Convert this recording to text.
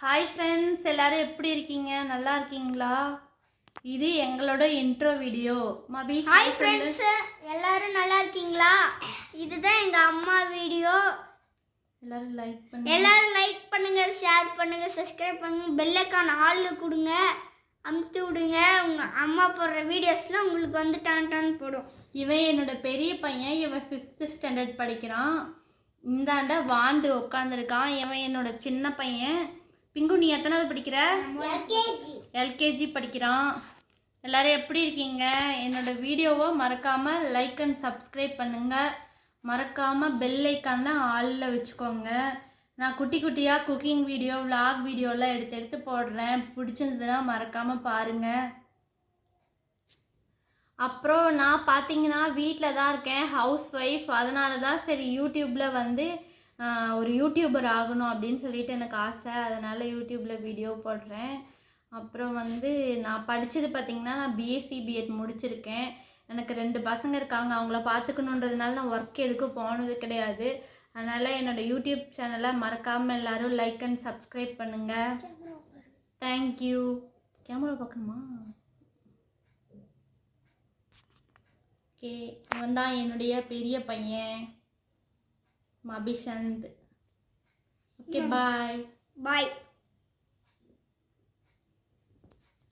Hi friends, எல்லாரும் எப்படி இருக்கீங்க? நல்லா இருக்கீங்களா? இது எங்களோட இன்ட்ரோ வீடியோ. மபி ஹாய் ஃப்ரெண்ட்ஸ், எல்லாரும் நல்லா இருக்கீங்களா? இதுதான் எங்க அம்மா வீடியோ. எல்லாரும் லைக் பண்ணுங்க, ஷேர் பண்ணுங்க, சப்ஸ்கிரைப் பண்ணுங்க, பெல் ஐகான் ஆல்ல கொடுங்க, அமுத்தி விடுங்க. உங்க அம்மா போடுற வீடியோஸ்லாம் உங்களுக்கு வந்து டான் போடும். இவன் என்னோட பெரிய பையன். இவன் 5th ஸ்டாண்டர்ட் படிக்கிறான். இந்தாண்ட வாண்டு உட்காந்துருக்கான். இவன் என்னோட சின்ன பையன். பிங்கு, நீ எத்தனாவது படிக்கிற? எல்கேஜி படிக்கிறான். எல்லாரும் எப்படி இருக்கீங்க? என்னோட வீடியோவை மறக்காமல் லைக் அண்ட் சப்ஸ்கிரைப் பண்ணுங்கள். மறக்காமல் பெல் ஐக்கான ஆளில் வச்சுக்கோங்க. நான் குட்டி குட்டியாக குக்கிங் வீடியோ, விலாக் வீடியோலாம் எடுத்து போடுறேன். பிடிச்சிருந்ததுன்னா மறக்காமல் பாருங்கள். அப்புறம் நான் பார்த்தீங்கன்னா வீட்டில் தான் இருக்கேன், ஹவுஸ் ஒய்ஃப். அதனால தான் சரி யூடியூப்பில் வந்து ஒரு யூடியூபர் ஆகணும் அப்படின்னு சொல்லிட்டு எனக்கு ஆசை. அதனால் யூடியூப்பில் வீடியோ போடுறேன். அப்புறம் வந்து நான் படித்தது பார்த்திங்கன்னா, நான் பிஎஸ்சி பிஎட் முடிச்சிருக்கேன். எனக்கு 2 பசங்க இருக்காங்க. அவங்கள பார்த்துக்கணுன்றதுனால நான் ஒர்க் எதுக்கும் போனது கிடையாது. அதனால் என்னோடய யூடியூப் சேனலை மறக்காமல் எல்லோரும் லைக் அண்ட் சப்ஸ்கிரைப் பண்ணுங்கள். தேங்க்யூ. கேமரா பார்க்கணுமா? ஓகே, இவன் தான் என்னுடைய பெரிய பையன் மபிசந்த். ஓகே, பாய்.